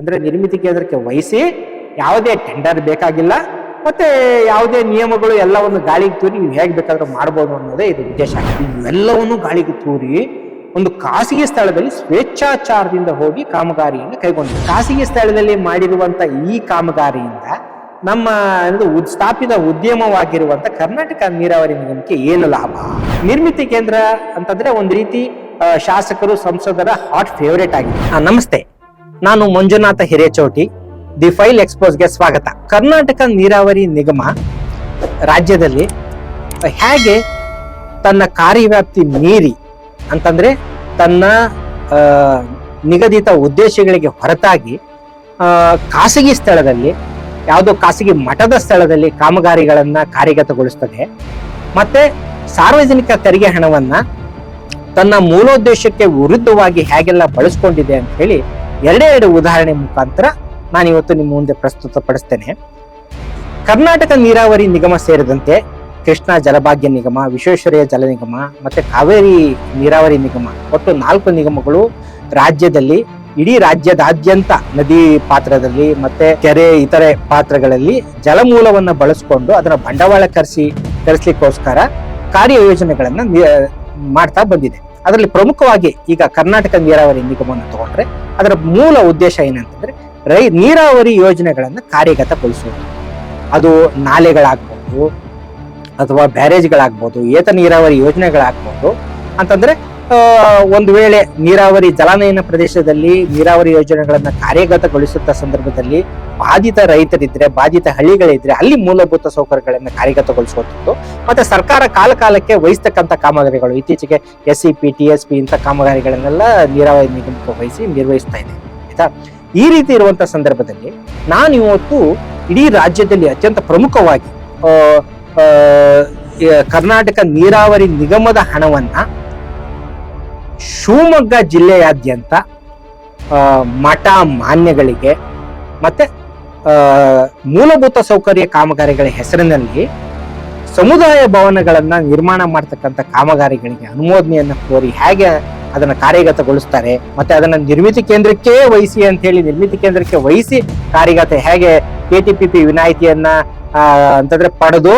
ಅಂದ್ರೆ ನಿರ್ಮಿತಿ ಕೇಂದ್ರಕ್ಕೆ ವಹಿಸಿ ಯಾವುದೇ ಟೆಂಡರ್ ಬೇಕಾಗಿಲ್ಲ, ಮತ್ತೆ ಯಾವುದೇ ನಿಯಮಗಳು ಎಲ್ಲವನ್ನು ಗಾಳಿಗೆ ತೂರಿ ನೀವು ಹೇಗೆ ಬೇಕಾದ್ರೂ ಮಾಡ್ಬೋದು ಅನ್ನೋದೇ ಇದು ಉದ್ದೇಶ. ಇವೆಲ್ಲವನ್ನು ಗಾಳಿಗೆ ತೂರಿ ಒಂದು ಖಾಸಗಿ ಸ್ಥಳದಲ್ಲಿ ಸ್ವೇಚ್ಛಾಚಾರದಿಂದ ಹೋಗಿ ಕಾಮಗಾರಿಯನ್ನು ಕೈಗೊಂಡಿದೆ. ಖಾಸಗಿ ಸ್ಥಳದಲ್ಲಿ ಮಾಡಿರುವಂತ ಈ ಕಾಮಗಾರಿಯಿಂದ ನಮ್ಮ ಸ್ಥಾಪಿತ ಉದ್ಯಮವಾಗಿರುವಂತ ಕರ್ನಾಟಕ ನೀರಾವರಿ ನಿಗಮಕ್ಕೆ ಏನು ಲಾಭ? ನಿರ್ಮಿತಿ ಕೇಂದ್ರ ಅಂತಂದ್ರೆ ಒಂದು ರೀತಿ ಶಾಸಕರು ಸಂಸದರ ಹಾಟ್ ಫೇವರೇಟ್ ಆಗಿದೆ. ನಮಸ್ತೆ, ನಾನು ಮಂಜುನಾಥ ಹಿರೇಚೌಟಿ. ದಿ ಫೈಲ್ ಎಕ್ಸ್ಪೋಸ್ಗೆ ಸ್ವಾಗತ. ಕರ್ನಾಟಕ ನೀರಾವರಿ ನಿಗಮ ರಾಜ್ಯದಲ್ಲಿ ಹೇಗೆ ತನ್ನ ಕಾರ್ಯವ್ಯಾಪ್ತಿ ಮೀರಿ ಅಂತಂದ್ರೆ ತನ್ನ ನಿಗದಿತ ಉದ್ದೇಶಗಳಿಗೆ ಹೊರತಾಗಿ ಖಾಸಗಿ ಸ್ಥಳದಲ್ಲಿ, ಯಾವುದೋ ಖಾಸಗಿ ಮಠದ ಸ್ಥಳದಲ್ಲಿ ಕಾಮಗಾರಿಗಳನ್ನ ಕಾರ್ಯಗತಗೊಳಿಸ್ತದೆ, ಮತ್ತೆ ಸಾರ್ವಜನಿಕ ತೆರಿಗೆ ಹಣವನ್ನ ತನ್ನ ಮೂಲೋದ್ದೇಶಕ್ಕೆ ವಿರುದ್ಧವಾಗಿ ಹೇಗೆಲ್ಲ ಬಳಸ್ಕೊಂಡಿದೆ ಅಂತ ಹೇಳಿ ಎರಡೇ ಉದಾಹರಣೆ ಮುಖಾಂತರ ನಾನು ಇವತ್ತು ನಿಮ್ಮ ಮುಂದೆ ಪ್ರಸ್ತುತಪಡಿಸ್ತೇನೆ. ಕರ್ನಾಟಕ ನೀರಾವರಿ ನಿಗಮ ಸೇರಿದಂತೆ ಕೃಷ್ಣಾ ಜಲಭಾಗ್ಯ ನಿಗಮ, ವಿಶ್ವೇಶ್ವರಯ್ಯ ಜಲ ನಿಗಮ ಮತ್ತೆ ಕಾವೇರಿ ನೀರಾವರಿ ನಿಗಮ, ಒಟ್ಟು 4 ನಿಗಮಗಳು ರಾಜ್ಯದಲ್ಲಿ, ಇಡೀ ರಾಜ್ಯದಾದ್ಯಂತ ನದಿ ಪಾತ್ರದಲ್ಲಿ ಮತ್ತೆ ಕೆರೆ ಇತರೆ ಪಾತ್ರಗಳಲ್ಲಿ ಜಲಮೂಲವನ್ನ ಬಳಸಿಕೊಂಡು ಅದರ ಬಂಡವಾಳ ಕರೆಸಲಿಕ್ಕೋಸ್ಕರ ಕಾರ್ಯಯೋಜನೆಗಳನ್ನ ಮಾಡ್ತಾ ಬಂದಿದೆ. ಅದರಲ್ಲಿ ಪ್ರಮುಖವಾಗಿ ಈಗ ಕರ್ನಾಟಕ ನೀರಾವರಿ ನಿಗಮವನ್ನು ತಗೊಂಡ್ರೆ ಅದರ ಮೂಲ ಉದ್ದೇಶ ಏನಂತಂದ್ರೆ ನೀರಾವರಿ ಯೋಜನೆಗಳನ್ನ ಕಾರ್ಯಗತಗೊಳಿಸುವುದು. ಅದು ನಾಲೆಗಳಾಗ್ಬೋದು ಅಥವಾ ಬ್ಯಾರೇಜ್ಗಳಾಗ್ಬೋದು, ಏತ ನೀರಾವರಿ ಯೋಜನೆಗಳಾಗ್ಬೋದು. ಅಂತಂದ್ರೆ ಒಂದು ವೇಳೆ ನೀರಾವರಿ ಜಲಾನಯನ ಪ್ರದೇಶದಲ್ಲಿ ನೀರಾವರಿ ಯೋಜನೆಗಳನ್ನ ಕಾರ್ಯಗತಗೊಳಿಸುತ್ತ ಸಂದರ್ಭದಲ್ಲಿ ಬಾಧಿತ ರೈತರಿದ್ರೆ, ಬಾಧಿತ ಹಳ್ಳಿಗಳಿದ್ರೆ ಅಲ್ಲಿ ಮೂಲಭೂತ ಸೌಕರ್ಯಗಳನ್ನ ಕಾರ್ಯಗತಗೊಳಿಸುವಂಥದ್ದು. ಮತ್ತೆ ಸರ್ಕಾರ ಕಾಲಕ್ಕೆ ವಹಿಸ್ತಕ್ಕಂಥ ಕಾಮಗಾರಿಗಳು, ಇತ್ತೀಚೆಗೆ SCP, TSP ಇಂಥ ಕಾಮಗಾರಿಗಳನ್ನೆಲ್ಲ ನೀರಾವರಿ ನಿಗಮಕ್ಕೆ ವಹಿಸಿ ನಿರ್ವಹಿಸ್ತಾ ಇದೆ. ಆಯ್ತಾ? ಈ ರೀತಿ ಇರುವಂತಹ ಸಂದರ್ಭದಲ್ಲಿ ನಾನು ಇವತ್ತು ಇಡೀ ರಾಜ್ಯದಲ್ಲಿ ಅತ್ಯಂತ ಪ್ರಮುಖವಾಗಿ ಕರ್ನಾಟಕ ನೀರಾವರಿ ನಿಗಮದ ಹಣವನ್ನ ಶಿವಮೊಗ್ಗ ಜಿಲ್ಲೆಯಾದ್ಯಂತ ಮಠ ಮಾನ್ಯಗಳಿಗೆ ಮತ್ತೆ ಮೂಲಭೂತ ಸೌಕರ್ಯ ಕಾಮಗಾರಿಗಳ ಹೆಸರಿನಲ್ಲಿ ಸಮುದಾಯ ಭವನಗಳನ್ನ ನಿರ್ಮಾಣ ಮಾಡ್ತಕ್ಕಂಥ ಕಾಮಗಾರಿಗಳಿಗೆ ಅನುಮೋದನೆಯನ್ನ ಕೋರಿ ಹೇಗೆ ಅದನ್ನ ಕಾರ್ಯಗತಗೊಳಿಸ್ತಾರೆ, ಮತ್ತೆ ಅದನ್ನ ನಿರ್ಮಿತಿ ಕೇಂದ್ರಕ್ಕೆ ವಹಿಸಿ ಅಂತ ಹೇಳಿ ನಿರ್ಮಿತಿ ಕೇಂದ್ರಕ್ಕೆ ವಹಿಸಿ ಕಾರ್ಯಗತ ಹೇಗೆ KTPP ವಿನಾಯಿತಿಯನ್ನ ಅಂತಂದ್ರೆ ಪಡೆದು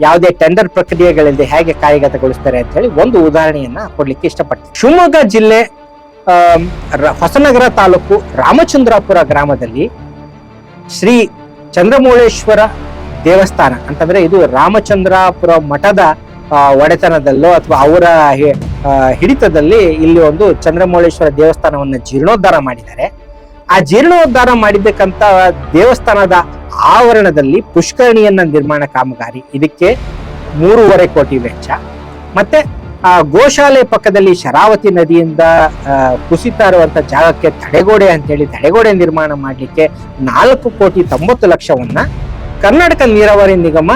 ಯಾವುದೇ ಟೆಂಡರ್ ಪ್ರಕ್ರಿಯೆಗಳಿಲ್ಲದೆ ಹೇಗೆ ಕಾರ್ಯಗತಗೊಳಿಸ್ತಾರೆ ಅಂತ ಹೇಳಿ ಒಂದು ಉದಾಹರಣೆಯನ್ನ ಕೊಡ್ಲಿಕ್ಕೆ ಇಷ್ಟಪಡ್ತೀನಿ. ಶಿವಮೊಗ್ಗ ಜಿಲ್ಲೆ ಹೊಸನಗರ ತಾಲೂಕು ರಾಮಚಂದ್ರಾಪುರ ಗ್ರಾಮದಲ್ಲಿ ಶ್ರೀ ಚಂದ್ರಮೌಳೇಶ್ವರ ದೇವಸ್ಥಾನ ಅಂತಂದ್ರೆ ಇದು ರಾಮಚಂದ್ರಾಪುರ ಮಠದ ಒಡೆತನದಲ್ಲೋ ಅಥವಾ ಅವರ ಹಿಡಿತದಲ್ಲಿ ಇಲ್ಲಿ ಒಂದು ಚಂದ್ರಮೌಳೇಶ್ವರ ದೇವಸ್ಥಾನವನ್ನ ಜೀರ್ಣೋದ್ಧಾರ ಮಾಡಿದ್ದಾರೆ. ಆ ಜೀರ್ಣೋದ್ಧಾರ ಮಾಡಿದ್ದಕ್ಕಂತ ದೇವಸ್ಥಾನದ ಆವರಣದಲ್ಲಿ ಪುಷ್ಕರಣಿಯನ್ನ ನಿರ್ಮಾಣ ಕಾಮಗಾರಿ, ಇದಕ್ಕೆ 3.5 ಕೋಟಿ ವೆಚ್ಚ. ಮತ್ತೆ ಆ ಗೋಶಾಲೆ ಪಕ್ಕದಲ್ಲಿ ಶರಾವತಿ ನದಿಯಿಂದ ಕುಸಿತಾ ಇರುವಂತ ಜಾಗಕ್ಕೆ ತಡೆಗೋಡೆ ಅಂತೇಳಿ ತಡೆಗೋಡೆ ನಿರ್ಮಾಣ ಮಾಡ್ಲಿಕ್ಕೆ 4,90,00,000ವನ್ನ ಕರ್ನಾಟಕ ನೀರಾವರಿ ನಿಗಮ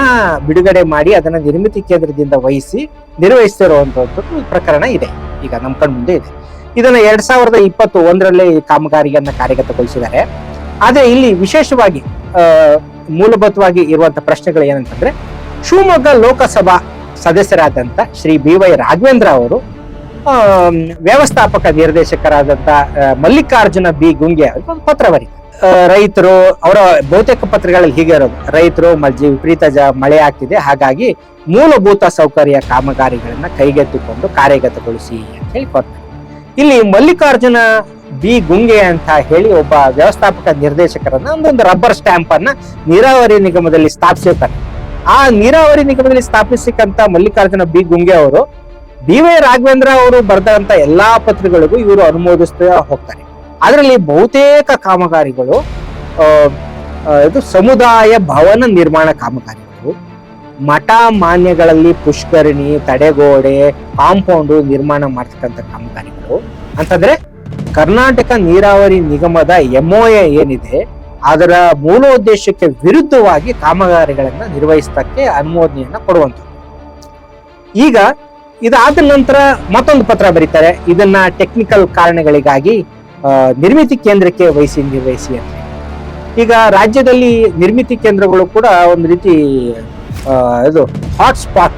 ಬಿಡುಗಡೆ ಮಾಡಿ ಅದನ್ನ ನಿರ್ಮಿತಿ ಕೇಂದ್ರದಿಂದ ವಹಿಸಿ ನಿರ್ವಹಿಸ್ತಿರುವಂತದ್ದು ಪ್ರಕರಣ ಇದೆ, ಈಗ ನಮ್ಮ ಕಣ್ ಮುಂದೆ ಇದೆ. ಇದನ್ನ 2021ರಲ್ಲಿ ಈ ಕಾಮಗಾರಿಯನ್ನ ಕಾರ್ಯಗತಗೊಳಿಸಿದ್ದಾರೆ. ಆದ್ರೆ ಇಲ್ಲಿ ವಿಶೇಷವಾಗಿ ಮೂಲಭೂತವಾಗಿ ಇರುವಂತ ಪ್ರಶ್ನೆಗಳು ಏನಂತಂದ್ರೆ, ಶಿವಮೊಗ್ಗ ಲೋಕಸಭಾ ಸದಸ್ಯರಾದಂತ ಶ್ರೀ BY ರಾಘವೇಂದ್ರ ಅವರು ವ್ಯವಸ್ಥಾಪಕ ನಿರ್ದೇಶಕರಾದಂತ ಮಲ್ಲಿಕಾರ್ಜುನ B ಗುಂಗೆ ಅವರಿಗೆ ಒಂದು ಪತ್ರ ಬರೀತಾರೆ. ರೈತರು, ಅವರ ಬಹುತೇಕ ಪತ್ರಗಳಲ್ಲಿ ಹೀಗೆ ಇರೋದು, ರೈತರು ವಿಪರೀತ ಮಳೆ ಆಗ್ತಿದೆ, ಹಾಗಾಗಿ ಮೂಲಭೂತ ಸೌಕರ್ಯ ಕಾಮಗಾರಿಗಳನ್ನ ಕೈಗೆತ್ತಿಕೊಂಡು ಕಾರ್ಯಗತಗೊಳಿಸಿ ಅಂತ ಹೇಳಿ ಕೊಡ್ತಾರೆ. ಇಲ್ಲಿ ಮಲ್ಲಿಕಾರ್ಜುನ B ಗುಂಗೆ ಅಂತ ಹೇಳಿ ಒಬ್ಬ ವ್ಯವಸ್ಥಾಪಕ ನಿರ್ದೇಶಕರನ್ನ ಒಂದೊಂದು ರಬ್ಬರ್ ಸ್ಟ್ಯಾಂಪ್ ಅನ್ನ ನೀರಾವರಿ ನಿಗಮದಲ್ಲಿ ಸ್ಥಾಪಿಸಿರ್ತಾರೆ. ಆ ನೀರಾವರಿ ನಿಗಮದಲ್ಲಿ ಸ್ಥಾಪಿಸಿಕಂತ ಮಲ್ಲಿಕಾರ್ಜುನ B ಗುಂಗೆ ಅವರು BY ರಾಘವೇಂದ್ರ ಅವರು ಬರೆದಂತ ಎಲ್ಲಾ ಪತ್ರಗಳಿಗೂ ಇವರು ಅನುಮೋದಿಸ್ತಾ ಹೋಗ್ತಾರೆ. ಅದರಲ್ಲಿ ಬಹುತೇಕ ಕಾಮಗಾರಿಗಳು ಇದು ಸಮುದಾಯ ಭವನ ನಿರ್ಮಾಣ ಕಾಮಗಾರಿಗಳು, ಮಠ ಮಾನ್ಯಗಳಲ್ಲಿ ಪುಷ್ಕರಣಿ, ತಡೆಗೋಡೆ, ಕಾಂಪೌಂಡ್ ನಿರ್ಮಾಣ ಮಾಡ್ತಕ್ಕಂಥ ಕಾಮಗಾರಿಗಳು. ಅಂತಂದ್ರೆ ಕರ್ನಾಟಕ ನೀರಾವರಿ ನಿಗಮದ MOA ಏನಿದೆ ಅದರ ಮೂಲೋದ್ದೇಶಕ್ಕೆ ವಿರುದ್ಧವಾಗಿ ಕಾಮಗಾರಿಗಳನ್ನ ನಿರ್ವಹಿಸಕ್ಕೆ ಅನುಮೋದನೆಯನ್ನ ಕೊಡುವಂಥದ್ದು. ಈಗ ಇದಾದ ನಂತರ ಮತ್ತೊಂದು ಪತ್ರ ಬರೀತಾರೆ, ಇದನ್ನ ಟೆಕ್ನಿಕಲ್ ಕಾರಣಗಳಿಗಾಗಿ ನಿರ್ಮಿತಿ ಕೇಂದ್ರಕ್ಕೆ ನಿರ್ವಹಿಸಿ ಅಂತ. ಈಗ ರಾಜ್ಯದಲ್ಲಿ ನಿರ್ಮಿತಿ ಕೇಂದ್ರಗಳು ಕೂಡ ಒಂದು ರೀತಿ ಇದು ಹಾಟ್ಸ್ಪಾಟ್,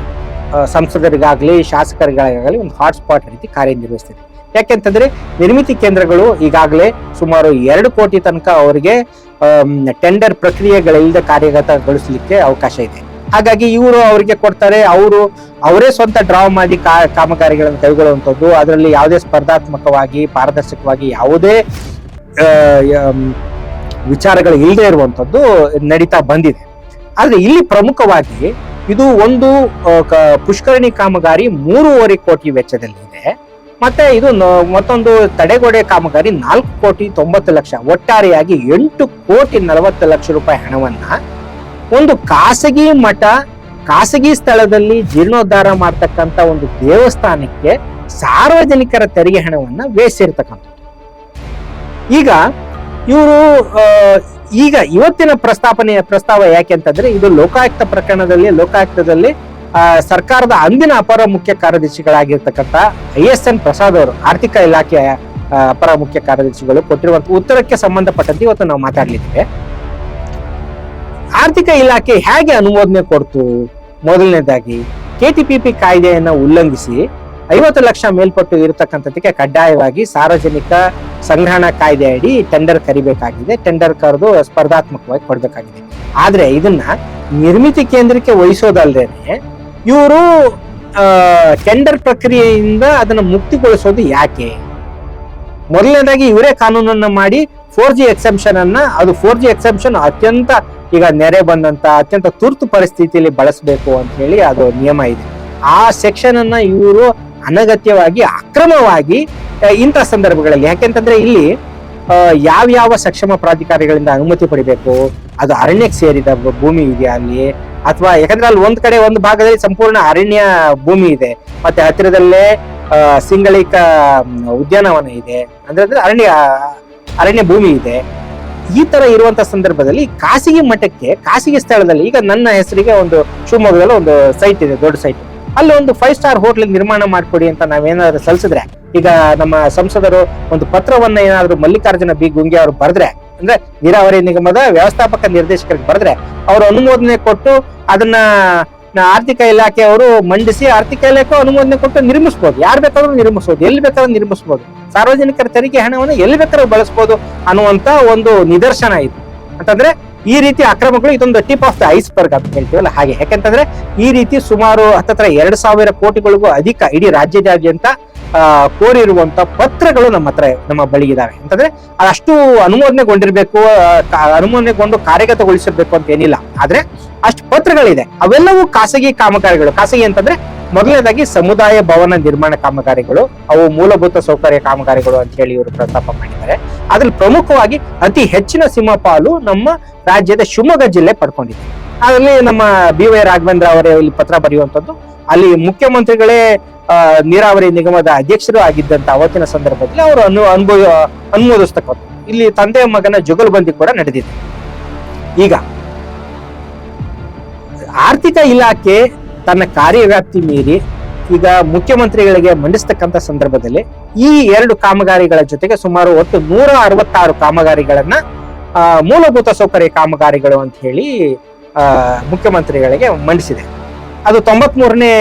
ಸಂಸದರಿಗಾಗ್ಲಿ ಶಾಸಕರಿಗಾಗಲಿ ಒಂದು ಹಾಟ್ಸ್ಪಾಟ್ ರೀತಿ ಕಾರ್ಯನಿರ್ವಹಿಸ್ತಿದೆ. ಯಾಕೆಂತಂದ್ರೆ ನಿರ್ಮಿತಿ ಕೇಂದ್ರಗಳು ಈಗಾಗಲೇ ಸುಮಾರು 2 ಕೋಟಿ ತನಕ ಅವರಿಗೆ ಟೆಂಡರ್ ಪ್ರಕ್ರಿಯೆಗಳಿಲ್ಲದೆ ಕಾರ್ಯಗತಗೊಳಿಸಲಿಕ್ಕೆ ಅವಕಾಶ ಇದೆ. ಹಾಗಾಗಿ ಇವರು ಅವರಿಗೆ ಕೊಡ್ತಾರೆ, ಅವರೇ ಸ್ವಂತ ಡ್ರಾ ಮಾಡಿ ಕಾಮಗಾರಿಗಳನ್ನು ಕೈಗೊಳ್ಳುವಂಥದ್ದು, ಅದರಲ್ಲಿ ಯಾವುದೇ ಸ್ಪರ್ಧಾತ್ಮಕವಾಗಿ ಪಾರದರ್ಶಕವಾಗಿ ಯಾವುದೇ ವಿಚಾರಗಳು ಇಲ್ಲದೆ ಇರುವಂತದ್ದು ನಡೀತಾ ಬಂದಿದೆ. ಆದ್ರೆ ಇಲ್ಲಿ ಪ್ರಮುಖವಾಗಿ ಇದು ಒಂದು ಪುಷ್ಕರಣಿ ಕಾಮಗಾರಿ 3.5 ಕೋಟಿ ವೆಚ್ಚದಲ್ಲಿ ಇದೆ. ಮತ್ತೆ ಇದು ಮತ್ತೊಂದು ತಡೆಗೋಡೆ ಕಾಮಗಾರಿ 4,90,00,000, ಒಟ್ಟಾರೆಯಾಗಿ 8,40,00,000 ರೂಪಾಯಿ ಹಣವನ್ನ ಒಂದು ಖಾಸಗಿ ಮಠ, ಖಾಸಗಿ ಸ್ಥಳದಲ್ಲಿ ಜೀರ್ಣೋದ್ಧಾರ ಮಾಡ್ತಕ್ಕಂಥ ಒಂದು ದೇವಸ್ಥಾನಕ್ಕೆ ಸಾರ್ವಜನಿಕರ ತೆರಿಗೆ ಹಣವನ್ನ ವ್ಯಯಿಸಿರ್ತಕ್ಕಂಥದ್ದು. ಈಗ ಇವತ್ತಿನ ಪ್ರಸ್ತಾವ ಯಾಕೆ ಅಂತಂದ್ರೆ, ಇದು ಲೋಕಾಯುಕ್ತದಲ್ಲಿ ಸರ್ಕಾರದ ಅಂದಿನ ಅಪರ ಮುಖ್ಯ ಕಾರ್ಯದರ್ಶಿಗಳಾಗಿರ್ತಕ್ಕಂಥ ISN ಪ್ರಸಾದ್ ಅವರು, ಆರ್ಥಿಕ ಇಲಾಖೆಯ ಅಪರ ಮುಖ್ಯ ಕಾರ್ಯದರ್ಶಿಗಳು ಕೊಟ್ಟಿರುವಂತಹ ಉತ್ತರಕ್ಕೆ ಸಂಬಂಧಪಟ್ಟಂತೆ ಇವತ್ತು ನಾವು ಮಾತಾಡ್ಲಿದ್ದೇವೆ. ಆರ್ಥಿಕ ಇಲಾಖೆ ಹೇಗೆ ಅನುಮೋದನೆ ಕೊಡ್ತು? ಮೊದಲನೇದಾಗಿ KTPP ಕಾಯ್ದೆಯನ್ನ ಉಲ್ಲಂಘಿಸಿ 50 ಲಕ್ಷ ಮೇಲ್ಪಟ್ಟು ಇರತಕ್ಕಂಥದಕ್ಕೆ ಕಡ್ಡಾಯವಾಗಿ ಸಾರ್ವಜನಿಕ ಸಂಗ್ರಹಣಾ ಕಾಯ್ದೆ ಅಡಿ ಟೆಂಡರ್ ಕರಿಬೇಕಾಗಿದೆ, ಟೆಂಡರ್ ಕರೆದು ಸ್ಪರ್ಧಾತ್ಮಕವಾಗಿ ಕೊಡ್ಬೇಕಾಗಿದೆ. ಆದ್ರೆ ಇದನ್ನ ನಿರ್ಮಿತಿ ಕೇಂದ್ರಕ್ಕೆ ವಹಿಸೋದಲ್ದೇನೆ ಇವರು ಟೆಂಡರ್ ಪ್ರಕ್ರಿಯೆಯಿಂದ ಅದನ್ನ ಮುಕ್ತಿಗೊಳಿಸೋದು ಯಾಕೆ? ಮೊದಲನೇದಾಗಿ ಇವರೇ ಕಾನೂನನ್ನ ಮಾಡಿ 4G ಎಕ್ಸೆಂಪ್ಷನ್ ಅನ್ನ, ಅದು 4G ಎಕ್ಸೆಂಪ್ಷನ್ ಅತ್ಯಂತ ಈಗ ನೆರೆ ಬಂದಂತ ಅತ್ಯಂತ ತುರ್ತು ಪರಿಸ್ಥಿತಿಯಲ್ಲಿ ಬಳಸಬೇಕು ಅಂತ ಹೇಳಿ ಅದು ನಿಯಮ ಇದೆ. ಆ ಸೆಕ್ಷನ್ ಅನ್ನ ಇವರು ಅನಗತ್ಯವಾಗಿ ಅಕ್ರಮವಾಗಿ ಇಂಥ ಸಂದರ್ಭಗಳಲ್ಲಿ, ಯಾಕೆಂತಂದ್ರೆ ಇಲ್ಲಿ ಯಾವ ಸಕ್ಷಮ ಪ್ರಾಧಿಕಾರಿಗಳಿಂದ ಅನುಮತಿ ಪಡಿಬೇಕು, ಅದು ಅರಣ್ಯಕ್ಕೆ ಸೇರಿದ ಭೂಮಿ ಇದೆಯಾ ಅಲ್ಲಿ, ಅಥವಾ ಯಾಕಂದ್ರೆ ಅಲ್ಲಿ ಒಂದು ಭಾಗದಲ್ಲಿ ಸಂಪೂರ್ಣ ಅರಣ್ಯ ಭೂಮಿ ಇದೆ, ಮತ್ತೆ ಹತ್ತಿರದಲ್ಲೇ ಸಿಂಗಳಿಕ ಉದ್ಯಾನವನ ಇದೆ, ಅಂದ್ರೆ ಅರಣ್ಯ ಭೂಮಿ ಇದೆ. ಈ ತರ ಇರುವಂತ ಸಂದರ್ಭದಲ್ಲಿ ಖಾಸಗಿ ಮಠಕ್ಕೆ, ಖಾಸಗಿ ಸ್ಥಳದಲ್ಲಿ, ಈಗ ನನ್ನ ಹೆಸರಿಗೆ ಒಂದು ಶಿವಮೊಗ್ಗದಲ್ಲಿ ಒಂದು ಸೈಟ್ ಇದೆ, ದೊಡ್ಡ ಸೈಟ್, ಅಲ್ಲಿ ಒಂದು 5 ಸ್ಟಾರ್ ಹೋಟೆಲ್ ನಿರ್ಮಾಣ ಮಾಡ್ಕೊಡಿ ಅಂತ ನಾವೇನಾದ್ರೂ ಸಲ್ಲಿಸಿದ್ರೆ, ಈಗ ನಮ್ಮ ಸಂಸದರು ಒಂದು ಪತ್ರವನ್ನ ಏನಾದ್ರು ಮಲ್ಲಿಕಾರ್ಜುನ ಬಿ ಗುಂಗೆ ಅವರು ಬರೆದ್ರೆ, ಅಂದ್ರೆ ನೀರಾವರಿ ನಿಗಮದ ವ್ಯವಸ್ಥಾಪಕ ನಿರ್ದೇಶಕರಿಗೆ ಬರೆದ್ರೆ, ಅವರು ಅನುಮೋದನೆ ಕೊಟ್ಟು ಅದನ್ನ ಆರ್ಥಿಕ ಇಲಾಖೆ ಅವರು ಮಂಡಿಸಿ, ಆರ್ಥಿಕ ಇಲಾಖೆ ಅನುಮೋದನೆ ಕೊಟ್ಟು ನಿರ್ಮಿಸಬಹುದು. ಯಾರು ಬೇಕಾದ್ರೂ ನಿರ್ಮಿಸಬಹುದು, ಎಲ್ಲಿ ಬೇಕಾದ್ರೂ ನಿರ್ಮಿಸಬಹುದು, ಸಾರ್ವಜನಿಕರ ತೆರಿಗೆ ಹಣವನ್ನು ಎಲ್ಲಿ ಬೇಕಾದ್ರೂ ಬಳಸಬಹುದು ಅನ್ನುವಂತ ಒಂದು ನಿದರ್ಶನ ಇದು. ಅಂತಂದ್ರೆ ಈ ರೀತಿ ಅಕ್ರಮಗಳು ಇದೊಂದು ಟಿಪ್ ಆಫ್ ದ ಐಸ್ಬರ್ಗ್ ಅಂತ ಹೇಳ್ತೀವಲ್ಲ ಹಾಗೆ. ಯಾಕಂತಂದ್ರೆ ಈ ರೀತಿ ಸುಮಾರು 2,000 ಕೋಟಿಗಳಿಗೂ ಅಧಿಕ ಇಡೀ ರಾಜ್ಯದಾದ್ಯಂತ ಕೋರಿರುವಂತ ಪತ್ರಗಳು ನಮ್ಮ ಬಳಿ ಇದಾವೆ. ಅಂತಂದ್ರೆ ಅಷ್ಟು ಅನುಮೋದನೆಗೊಂಡು ಕಾರ್ಯಗತಗೊಳಿಸಬೇಕು ಅಂತ ಏನಿಲ್ಲ, ಆದ್ರೆ ಅಷ್ಟು ಪತ್ರಗಳಿದೆ. ಅವೆಲ್ಲವೂ ಖಾಸಗಿ ಕಾಮಗಾರಿಗಳು. ಖಾಸಗಿ ಅಂತಂದ್ರೆ ಮೊದಲನೇದಾಗಿ ಸಮುದಾಯ ಭವನ ನಿರ್ಮಾಣ ಕಾಮಗಾರಿಗಳು, ಅವು ಮೂಲಭೂತ ಸೌಕರ್ಯ ಕಾಮಗಾರಿಗಳು ಅಂತ ಹೇಳಿ ಇವರು ಪ್ರಸ್ತಾಪ ಮಾಡಿದ್ದಾರೆ. ಅದ್ರಲ್ಲಿ ಪ್ರಮುಖವಾಗಿ ಅತಿ ಹೆಚ್ಚಿನ ಸಿಂಹಪಾಲು ನಮ್ಮ ರಾಜ್ಯದ ಶಿವಮೊಗ್ಗ ಜಿಲ್ಲೆ ಪಡ್ಕೊಂಡಿದೆ. ಅದರಲ್ಲಿ ನಮ್ಮ BY ರಾಘವೇಂದ್ರ ಅವರೇ ಇಲ್ಲಿ ಪತ್ರ ಬರೆಯುವಂತದ್ದು. ಅಲ್ಲಿ ಮುಖ್ಯಮಂತ್ರಿಗಳೇ ನೀರಾವರಿ ನಿಗಮದ ಅಧ್ಯಕ್ಷರು ಆಗಿದ್ದಂತ ಅವತ್ತಿನ ಸಂದರ್ಭದಲ್ಲಿ ಅವರು ಅನುಮೋದಿಸ್ತಕ್ಕಂಥ, ಇಲ್ಲಿ ತಂದೆ ಮಗನ ಜುಗಲ್ಬಂದಿ ಕೂಡ ನಡೆದಿದೆ. ಈಗ ಆರ್ಥಿಕ ಇಲಾಖೆ ತನ್ನ ಕಾರ್ಯವ್ಯಾಪ್ತಿ ಮೀರಿ ಈಗ ಮುಖ್ಯಮಂತ್ರಿಗಳಿಗೆ ಮಂಡಿಸ್ತಕ್ಕಂಥ ಸಂದರ್ಭದಲ್ಲಿ ಈ 2 ಕಾಮಗಾರಿಗಳ ಜೊತೆಗೆ ಸುಮಾರು ಒಟ್ಟು 166 ಕಾಮಗಾರಿಗಳನ್ನ ಮೂಲಭೂತ ಸೌಕರ್ಯ ಕಾಮಗಾರಿಗಳು ಅಂತ ಹೇಳಿ ಮುಖ್ಯಮಂತ್ರಿಗಳಿಗೆ ಮಂಡಿಸಿದೆ. ಅದು 93ನೇ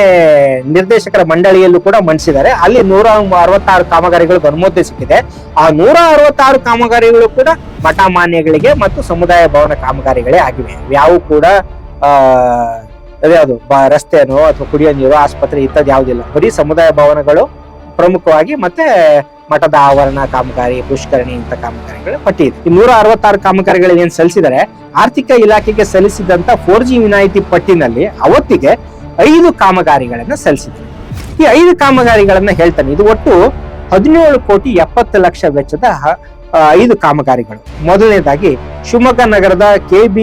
ನಿರ್ದೇಶಕರ ಮಂಡಳಿಯಲ್ಲೂ ಕೂಡ ಮಂಡಿಸಿದ್ದಾರೆ. ಅಲ್ಲಿ 166 ಕಾಮಗಾರಿಗಳಿಗೆ ಅನುಮೋದನೆ ಸಿಕ್ಕಿದೆ. ಆ 166 ಕಾಮಗಾರಿಗಳು ಕೂಡ ಮಠ ಮಾನ್ಯಗಳಿಗೆ ಮತ್ತು ಸಮುದಾಯ ಭವನ ಕಾಮಗಾರಿಗಳೇ ಆಗಿವೆ. ಯಾವು ಕೂಡ ಅದು ರಸ್ತೆನೋ ಅಥವಾ ಕುಡಿಯೋ ನೀರು, ಆಸ್ಪತ್ರೆ ಇತ್ಯಾದಿ ಯಾವುದಿಲ್ಲ. ಬರೀ ಸಮುದಾಯ ಭವನಗಳು ಪ್ರಮುಖವಾಗಿ, ಮತ್ತೆ ಮಠದ ಆವರಣ ಕಾಮಗಾರಿ, ಪುಷ್ಕರಣಿ ಇಂಥ ಕಾಮಗಾರಿಗಳ ಪಟ್ಟಿ ಇದೆ. ಈ 166 ಕಾಮಗಾರಿಗಳು ಏನ್ ಸಲ್ಲಿಸಿದರೆ, ಆರ್ಥಿಕ ಇಲಾಖೆಗೆ ಸಲ್ಲಿಸಿದಂತ 4G ವಿನಾಯಿತಿ ಪಟ್ಟಿನಲ್ಲಿ ಅವತ್ತಿಗೆ 5 ಕಾಮಗಾರಿಗಳನ್ನ ಸಲ್ಲಿಸಿದೆ. ಈ 5 ಕಾಮಗಾರಿಗಳನ್ನ ಹೇಳ್ತಾನೆ. ಇದು ಒಟ್ಟು 17,70,00,000 ವೆಚ್ಚದ 5 ಕಾಮಗಾರಿಗಳು. ಮೊದಲನೇದಾಗಿ ಶಿವಮೊಗ್ಗ ನಗರದ KB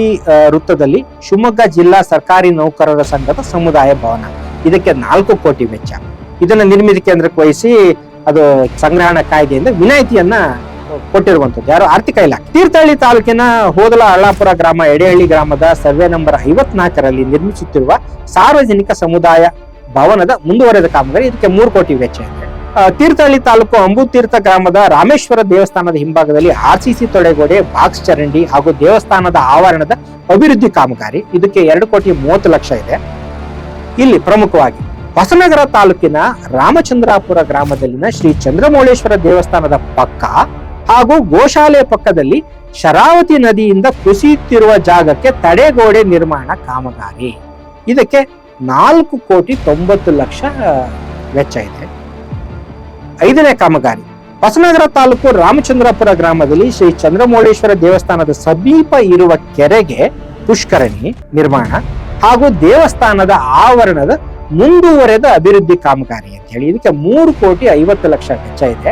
ವೃತ್ತದಲ್ಲಿ ಶಿವಮೊಗ್ಗ ಜಿಲ್ಲಾ ಸರ್ಕಾರಿ ನೌಕರರ ಸಂಘದ ಸಮುದಾಯ ಭವನ, ಇದಕ್ಕೆ 4 ಕೋಟಿ ವೆಚ್ಚ. ಇದನ್ನ ನಿರ್ಮಿತಿ ಕೇಂದ್ರಕ್ಕೆ ವಹಿಸಿ ಅದು ಸಂಗ್ರಹಣಾ ಕಾಯ್ದೆಯಿಂದ ವಿನಾಯಿತಿಯನ್ನ ಕೊಟ್ಟಿರುವಂತದ್ದು ಯಾರು? ಆರ್ಥಿಕ ಇಲಾಖೆ. ತೀರ್ಥಹಳ್ಳಿ ತಾಲೂಕಿನ ಹೋದಲ ಅಳ್ಳಾಪುರ ಗ್ರಾಮ, ಎಡೆಹಳ್ಳಿ ಗ್ರಾಮದ ಸರ್ವೆ ನಂಬರ್ 54ರಲ್ಲಿ ನಿರ್ಮಿಸುತ್ತಿರುವ ಸಾರ್ವಜನಿಕ ಸಮುದಾಯ ಭವನದ ಮುಂದುವರೆದ ಕಾಮಗಾರಿ, ಇದಕ್ಕೆ 3 ಕೋಟಿ ವೆಚ್ಚ ಇದೆ. ತೀರ್ಥಹಳ್ಳಿ ತಾಲೂಕು ಅಂಬುತೀರ್ಥ ಗ್ರಾಮದ ರಾಮೇಶ್ವರ ದೇವಸ್ಥಾನದ ಹಿಂಭಾಗದಲ್ಲಿ RCC ತೊಡೆಗೋಡೆ, ಬಾಕ್ಸ್ ಚರಂಡಿ ಹಾಗೂ ದೇವಸ್ಥಾನದ ಆವರಣದ ಅಭಿವೃದ್ಧಿ ಕಾಮಗಾರಿ, ಇದಕ್ಕೆ 2,30,00,000 ಇದೆ. ಇಲ್ಲಿ ಪ್ರಮುಖವಾಗಿ ಹೊಸನಗರ ತಾಲೂಕಿನ ರಾಮಚಂದ್ರಾಪುರ ಗ್ರಾಮದಲ್ಲಿನ ಶ್ರೀ ಚಂದ್ರಮೌಳೇಶ್ವರ ದೇವಸ್ಥಾನದ ಪಕ್ಕ ಹಾಗೂ ಗೋಶಾಲೆ ಪಕ್ಕದಲ್ಲಿ ಶರಾವತಿ ನದಿಯಿಂದ ಕುಸಿಯುತ್ತಿರುವ ಜಾಗಕ್ಕೆ ತಡೆಗೋಡೆ ನಿರ್ಮಾಣ ಕಾಮಗಾರಿ. ಇದಕ್ಕೆ 4,90,00,000 ವೆಚ್ಚ ಇದೆ. 5ನೇ ಕಾಮಗಾರಿ ಹೊಸನಗರ ತಾಲೂಕು ರಾಮಚಂದ್ರಾಪುರ ಗ್ರಾಮದಲ್ಲಿ ಶ್ರೀ ಚಂದ್ರಮೌಳೇಶ್ವರ ದೇವಸ್ಥಾನದ ಸಮೀಪ ಇರುವ ಕೆರೆಗೆ ಪುಷ್ಕರಣಿ ನಿರ್ಮಾಣ ಹಾಗೂ ದೇವಸ್ಥಾನದ ಆವರಣದ ಮುಂದುವರೆದ ಅಭಿವೃದ್ಧಿ ಕಾಮಗಾರಿ ಅಂತ ಹೇಳಿ ಇದಕ್ಕೆ 3,50,00,000 ವೆಚ್ಚ ಇದೆ.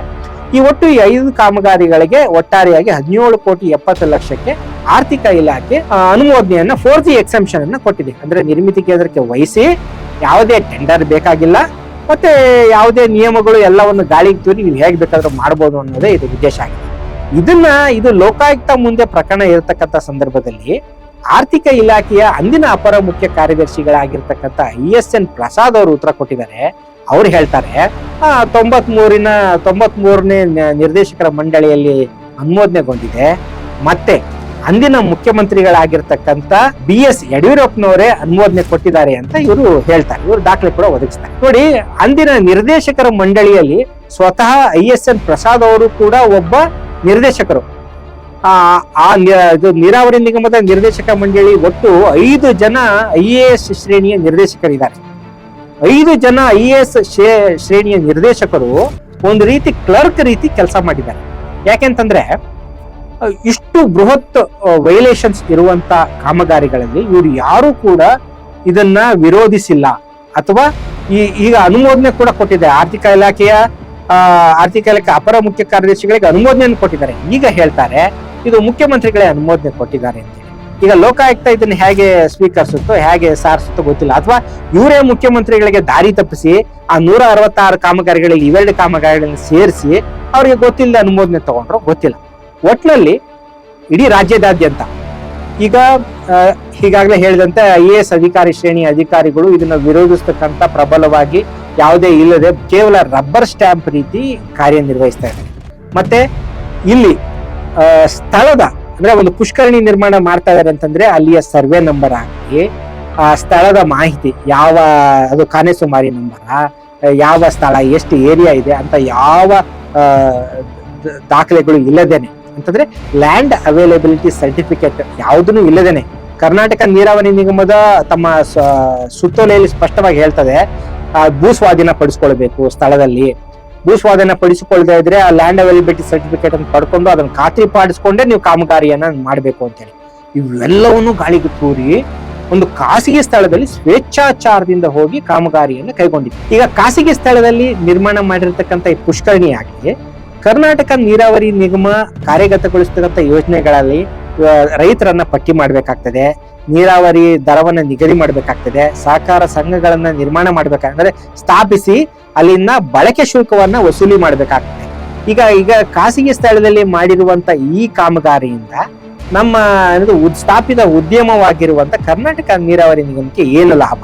ಈ ಒಟ್ಟು ಈ 5 ಕಾಮಗಾರಿಗಳಿಗೆ ಒಟ್ಟಾರೆಯಾಗಿ 17,70,00,000ಕ್ಕೆ ಆರ್ಥಿಕ ಇಲಾಖೆ ಅನುಮೋದನೆಯನ್ನ 4G ಎಕ್ಸೆಂಪ್ಷನ್ ಅನ್ನ ಕೊಟ್ಟಿದೆ. ಅಂದ್ರೆ ನಿರ್ಮಿತಿ ಕೇಂದ್ರಕ್ಕೆ ವಹಿಸಿ ಯಾವುದೇ ಟೆಂಡರ್ ಬೇಕಾಗಿಲ್ಲ, ಮತ್ತೆ ಯಾವುದೇ ನಿಯಮಗಳು ಎಲ್ಲವನ್ನು ಗಾಳಿಗೆ ತೂರಿ ನೀವು ಹೇಗೆ ಬೇಕಾದ್ರೂ ಮಾಡ್ಬೋದು ಅನ್ನೋದೇ ಇದು ಉದ್ದೇಶ ಆಗಿದೆ. ಇದು ಲೋಕಾಯುಕ್ತ ಮುಂದೆ ಪ್ರಕರಣ ಇರತಕ್ಕಂಥ ಸಂದರ್ಭದಲ್ಲಿ ಆರ್ಥಿಕ ಇಲಾಖೆಯ ಅಂದಿನ ಅಪರ ಮುಖ್ಯ ಕಾರ್ಯದರ್ಶಿಗಳಾಗಿರ್ತಕ್ಕಂಥ ISN ಪ್ರಸಾದ್ ಅವರು ಉತ್ತರ ಕೊಟ್ಟಿದ್ದಾರೆ. ಅವ್ರು ಹೇಳ್ತಾರೆ 93ನೇ ನಿರ್ದೇಶಕರ ಮಂಡಳಿಯಲ್ಲಿ ಅನುಮೋದನೆಗೊಂಡಿದೆ. ಮತ್ತೆ ಅಂದಿನ ಮುಖ್ಯಮಂತ್ರಿಗಳಾಗಿರ್ತಕ್ಕಂಥ BS ಯಡಿಯೂರಪ್ಪನವರೇ ಅನುಮೋದನೆ ಕೊಟ್ಟಿದ್ದಾರೆ ಅಂತ ಇವರು ಹೇಳ್ತಾರೆ. ಇವರು ದಾಖಲೆ ಕೂಡ ಒದಗಿಸ್ತಾರೆ. ನೋಡಿ, ಅಂದಿನ ನಿರ್ದೇಶಕರ ಮಂಡಳಿಯಲ್ಲಿ ಸ್ವತಃ ISN ಪ್ರಸಾದ್ ಅವರು ಕೂಡ ಒಬ್ಬ ನಿರ್ದೇಶಕರು. ನೀರಾವರಿ ನಿಗಮದ ನಿರ್ದೇಶಕ ಮಂಡಳಿ ಒಟ್ಟು 5 ಜನ IAS ಶ್ರೇಣಿಯ ನಿರ್ದೇಶಕರಿದ್ದಾರೆ. 5 ಜನ IAS ಶ್ರೇಣಿಯ ನಿರ್ದೇಶಕರು ಒಂದು ರೀತಿ ಕ್ಲರ್ಕ್ ರೀತಿ ಕೆಲಸ ಮಾಡಿದ್ದಾರೆ. ಯಾಕೆಂತಂದ್ರೆ ಇಷ್ಟು ಬೃಹತ್ ವೈಲೇಷನ್ಸ್ ಇರುವಂತ ಕಾಮಗಾರಿಗಳಲ್ಲಿ ಇವರು ಯಾರು ಕೂಡ ಇದನ್ನ ವಿರೋಧಿಸಿಲ್ಲ, ಅಥವಾ ಈಗ ಅನುಮೋದನೆ ಕೂಡ ಕೊಟ್ಟಿದೆ. ಆರ್ಥಿಕ ಇಲಾಖೆ ಅಪರ ಮುಖ್ಯ ಕಾರ್ಯದರ್ಶಿಗಳಿಗೆ ಅನುಮೋದನೆಯನ್ನು ಕೊಟ್ಟಿದ್ದಾರೆ. ಈಗ ಹೇಳ್ತಾರೆ ಇದು ಮುಖ್ಯಮಂತ್ರಿಗಳೇ ಅನುಮೋದನೆ ಕೊಟ್ಟಿದ್ದಾರೆ ಅಂತ. ಈಗ ಲೋಕಾಯುಕ್ತ ಇದನ್ನ ಹೇಗೆ ಸ್ವೀಕರಿಸುತ್ತೋ ಹೇಗೆ ಸಾರಿಸುತ್ತೋ ಗೊತ್ತಿಲ್ಲ, ಅಥವಾ ಇವರೇ ಮುಖ್ಯಮಂತ್ರಿಗಳಿಗೆ ದಾರಿ ತಪ್ಪಿಸಿ ಆ 166 ಕಾಮಗಾರಿಗಳಲ್ಲಿ ಇವೆರಡು ಕಾಮಗಾರಿಗಳನ್ನು ಸೇರಿಸಿ ಅವ್ರಿಗೆ ಗೊತ್ತಿಲ್ಲ ಅನುಮೋದನೆ ತಗೊಂಡ್ರು ಗೊತ್ತಿಲ್ಲ. ಒಟ್ನಲ್ಲಿ ಇಡೀ ರಾಜ್ಯದಾದ್ಯಂತ ಈಗ ಈಗಾಗಲೇ ಹೇಳಿದಂತೆ IAS ಅಧಿಕಾರಿ ಶ್ರೇಣಿಯ ಅಧಿಕಾರಿಗಳು ಇದನ್ನ ವಿರೋಧಿಸ್ತಕ್ಕಂಥ ಪ್ರಬಲವಾಗಿ ಯಾವುದೇ ಇಲ್ಲದೆ ಕೇವಲ ರಬ್ಬರ್ ಸ್ಟ್ಯಾಂಪ್ ರೀತಿ ಕಾರ್ಯನಿರ್ವಹಿಸ್ತಾ ಇದ್ದಾರೆ. ಮತ್ತೆ ಇಲ್ಲಿ ಸ್ಥಳದ ಅಂದ್ರೆ ಒಂದು ಪುಷ್ಕರಣಿ ನಿರ್ಮಾಣ ಮಾಡ್ತಾ ಇದಾರೆ ಅಂತಂದ್ರೆ ಅಲ್ಲಿಯ ಸರ್ವೆ ನಂಬರ್ ಆಗಿ ಆ ಸ್ಥಳದ ಮಾಹಿತಿ ಅದು ಕಾನೇಸುಮಾರಿ ನಂಬರ, ಯಾವ ಸ್ಥಳ, ಎಷ್ಟು ಏರಿಯಾ ಇದೆ ಅಂತ ಯಾವ ದಾಖಲೆಗಳು ಇಲ್ಲದೇನೆ, ಅಂತಂದ್ರೆ ಲ್ಯಾಂಡ್ ಅವೈಲಬಿಲಿಟಿ ಸರ್ಟಿಫಿಕೇಟ್ ಯಾವುದನ್ನು ಇಲ್ಲದೇನೆ ಕರ್ನಾಟಕ ನೀರಾವರಿ ನಿಗಮದ ತಮ್ಮ ಸುತ್ತೋಲೆಯಲ್ಲಿ ಸ್ಪಷ್ಟವಾಗಿ ಹೇಳ್ತದೆ ಭೂಸ್ವಾಧೀನ ಪಡಿಸ್ಕೊಳ್ಬೇಕು. ಸ್ಥಳದಲ್ಲಿ ಭೂಸ್ವಾಧೀನ ಪಡಿಸಿಕೊಳ್ಳದೆ ಇದ್ರೆ ಆ ಲ್ಯಾಂಡ್ ಅವೈಲಬಿಲಿಟಿ ಸರ್ಟಿಫಿಕೇಟ್ ಅನ್ನು ಪಡ್ಕೊಂಡು ಅದನ್ನು ಖಾತ್ರಿ ಪಾಡಿಸ್ಕೊಂಡೇ ನೀವು ಕಾಮಗಾರಿಯನ್ನ ಮಾಡ್ಬೇಕು ಅಂತೇಳಿ ಇವೆಲ್ಲವನ್ನು ಗಾಳಿಗೆ ತೂರಿ ಒಂದು ಖಾಸಗಿ ಸ್ಥಳದಲ್ಲಿ ಸ್ವೇಚ್ಛಾಚಾರದಿಂದ ಹೋಗಿ ಕಾಮಗಾರಿಯನ್ನು ಕೈಗೊಂಡಿದೆ. ಈಗ ಖಾಸಗಿ ಸ್ಥಳದಲ್ಲಿ ನಿರ್ಮಾಣ ಮಾಡಿರ್ತಕ್ಕಂಥ ಈ ಪುಷ್ಕರಣಿ ಆಗಲಿ ಕರ್ನಾಟಕ ನೀರಾವರಿ ನಿಗಮ ಕಾರ್ಯಗತಗೊಳಿಸ್ತಕ್ಕಂಥ ಯೋಜನೆಗಳಲ್ಲಿ ರೈತರನ್ನ ಪಟ್ಟಿ ಮಾಡ್ಬೇಕಾಗ್ತದೆ, ನೀರಾವರಿ ದರವನ್ನ ನಿಗದಿ ಮಾಡ್ಬೇಕಾಗ್ತದೆ, ಸಹಕಾರ ಸಂಘಗಳನ್ನ ನಿರ್ಮಾಣ ಮಾಡ್ಬೇಕಾಗ್ತದೆ, ಸ್ಥಾಪಿಸಿ ಅಲ್ಲಿಂದ ಬಳಕೆ ಶುಲ್ಕವನ್ನ ವಸೂಲಿ ಮಾಡ್ಬೇಕಾಗ್ತದೆ. ಈಗ ಖಾಸಗಿ ಸ್ಥಳದಲ್ಲಿ ಮಾಡಿರುವಂತ ಈ ಕಾಮಗಾರಿಯಿಂದ ನಮ್ಮ ಸ್ಥಾಪಿತ ಉದ್ಯಮವಾಗಿರುವಂತ ಕರ್ನಾಟಕ ನೀರಾವರಿ ನಿಗಮಕ್ಕೆ ಏನು ಲಾಭ?